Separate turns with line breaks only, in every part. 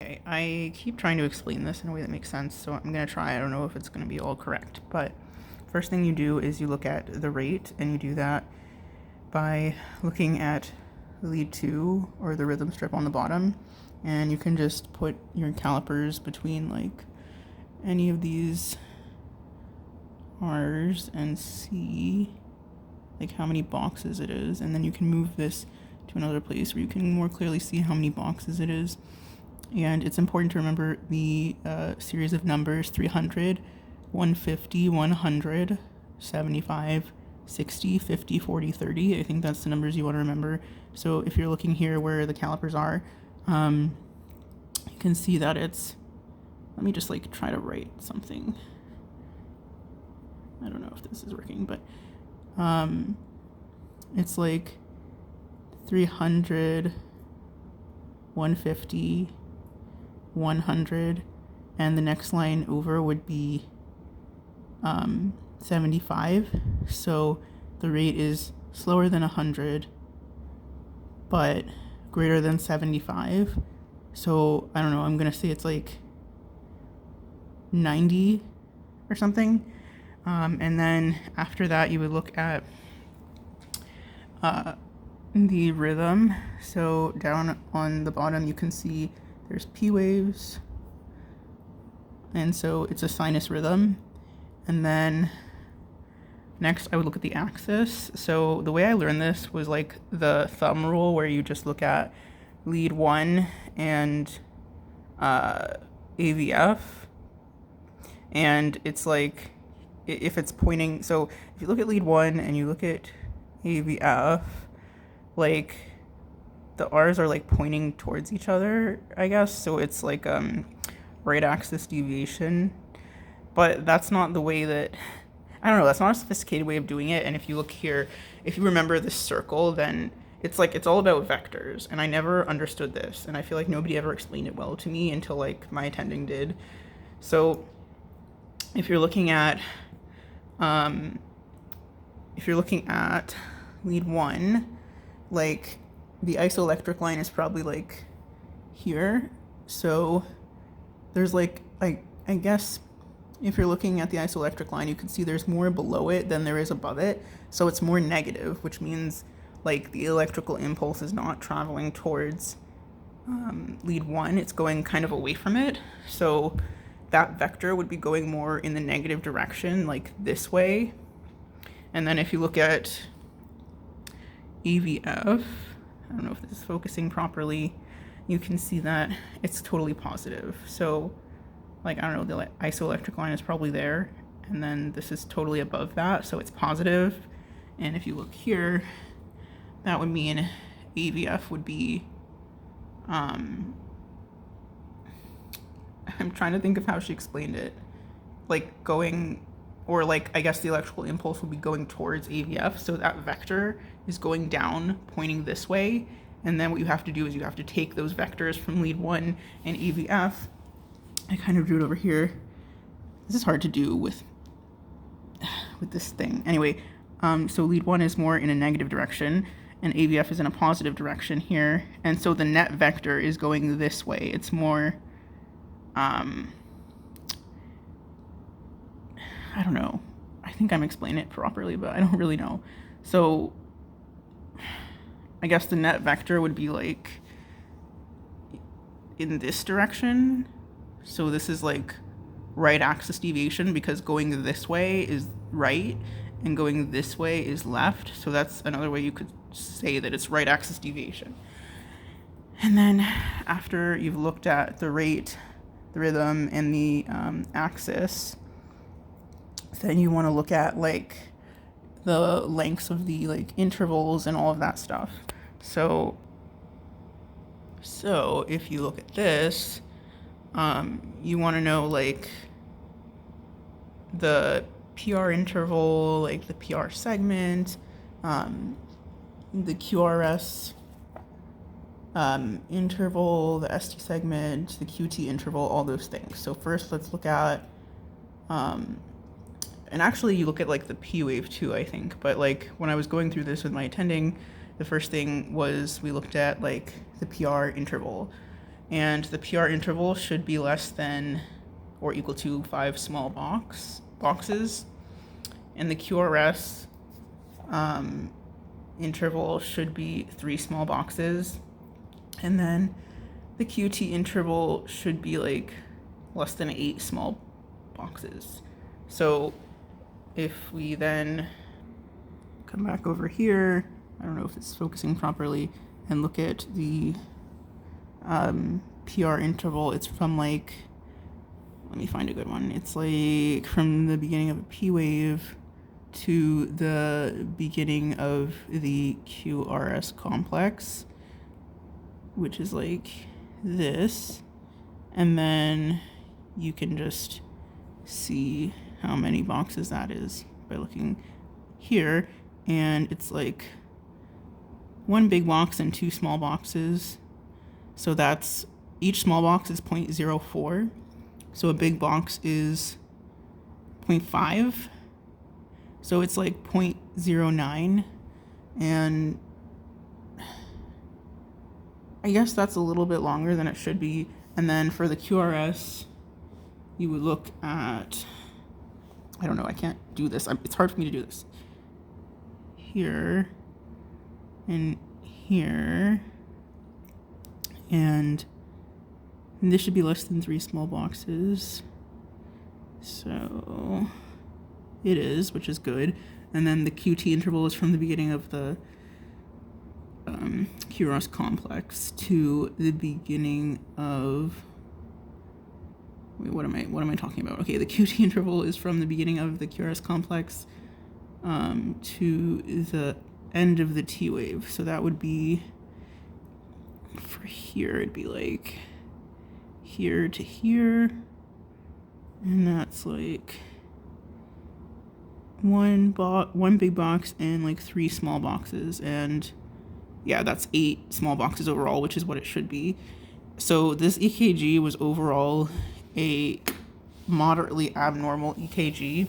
Okay, I keep trying to explain this in a way that makes sense, so I'm going to try. I don't know if it's going to be all correct, but first thing you do is you look at the rate, and you do that by looking at lead 2 or the rhythm strip on the bottom, and you can just put your calipers between like any of these R's and see like how many boxes it is, and then you can move this to another place where you can more clearly see how many boxes it is. And it's important to remember the series of numbers: 300, 150, 100, 75, 60, 50, 40, 30. I think that's the numbers you want to remember. So if you're looking here where the calipers are, you can see that it's, let me just like try to write something. I don't know if this is working, but it's like 300, 150, 100, and the next line over would be 75. So the rate is slower than 100 but greater than 75. So I don't know, I'm gonna say it's like 90 or something. And then after that you would look at the rhythm. So down on the bottom you can see there's P waves, and so it's a sinus rhythm. And then next I would look at the axis. So the way I learned this was like the thumb rule, where you just look at lead 1 and AVF, and it's like if it's pointing, so if you look at lead 1 and you look at AVF, like the R's are like pointing towards each other, I guess. So it's like right axis deviation. But that's not the way that, I don't know, that's not a sophisticated way of doing it. And if you look here, if you remember this circle, then it's like, it's all about vectors. And I never understood this. And I feel like nobody ever explained it well to me until like my attending did. So if you're looking at, lead 1, like the isoelectric line is probably like here. So there's like, I guess if you're looking at the isoelectric line, you can see there's more below it than there is above it. So it's more negative, which means like the electrical impulse is not traveling towards lead 1, it's going kind of away from it. So that vector would be going more in the negative direction, like this way. And then if you look at EVF, I don't know if this is focusing properly, you can see that it's totally positive. So like, I don't know, the isoelectric line is probably there, and then this is totally above that, so it's positive. And if you look here, that would mean AVF would be, I'm trying to think of how she explained it, like going, or like, I guess the electrical impulse would be going towards AVF, so that vector is going down, pointing this way. And then what you have to do is you have to take those vectors from lead 1 and AVF. I kind of drew it over here. This is hard to do with this thing. Anyway, so lead 1 is more in a negative direction, and AVF is in a positive direction here. And so the net vector is going this way. It's more, I don't know. I think I'm explaining it properly, but I don't really know. So I guess the net vector would be like in this direction. So this is like right axis deviation, because going this way is right and going this way is left. So that's another way you could say that it's right axis deviation. And then after you've looked at the rate, the rhythm, and the axis, then you want to look at like the lengths of the like intervals and all of that stuff. So if you look at this, you want to know like the PR interval, like the PR segment, the QRS interval, the ST segment, the QT interval, all those things. So first let's look at, and actually you look at like the P wave too, I think, but like when I was going through this with my attending, the first thing was we looked at like the PR interval. and the PR interval should be less than or equal to 5 small boxes, and the QRS interval should be 3 small boxes, and then the QT interval should be like less than 8 small boxes. So if we then come back over here, I don't know if it's focusing properly, and look at the PR interval, it's from like, let me find a good one. It's like from the beginning of a P wave to the beginning of the QRS complex, which is like this. And then you can just see how many boxes that is by looking here. And it's like 1 big box and 2 small boxes. So that's, each small box is 0.04. So a big box is 0.5. So it's like 0.09. And I guess that's a little bit longer than it should be. And then for the QRS, you would look at, I don't know, I can't do this. It's hard for me to do this. Here and here. And this should be less than 3 small boxes. So it is, which is good. And then the QT interval is from the beginning of the QRS complex to the beginning of, wait, what am I talking about? Okay, the QT interval is from the beginning of the QRS complex to the end of the T wave. So that would be, for here, it'd be like here to here, and that's like one big box and like 3 small boxes, and yeah, that's 8 small boxes overall, which is what it should be. So this EKG was overall a moderately abnormal EKG.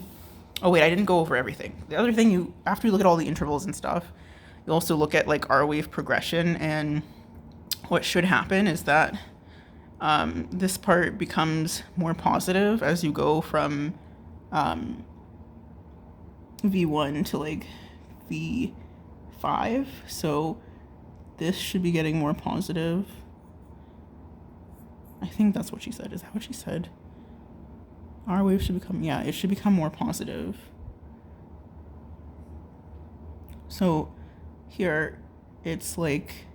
Oh wait, I didn't go over everything. The other thing, after you look at all the intervals and stuff, you also look at like R wave progression, and what should happen is that this part becomes more positive as you go from V1 to like V5. So this should be getting more positive. I think that's what she said. Is that what she said? R wave should become, yeah, it should become more positive. So here it's like,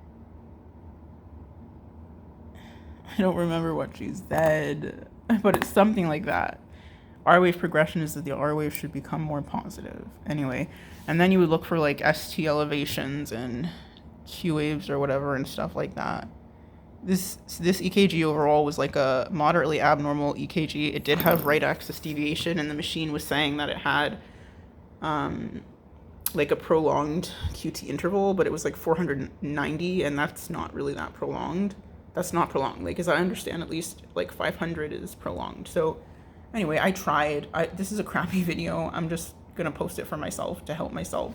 I don't remember what she said, but it's something like that. R wave progression is that the R wave should become more positive. Anyway, and then you would look for like ST elevations and Q waves or whatever and stuff like that. This EKG overall was like a moderately abnormal EKG. It did have right axis deviation, and the machine was saying that it had like a prolonged QT interval, but it was like 490, and that's not really that prolonged. That's not prolonged. Like, as I understand, at least like 500 is prolonged. So anyway, I tried. This is a crappy video. I'm just gonna post it for myself to help myself.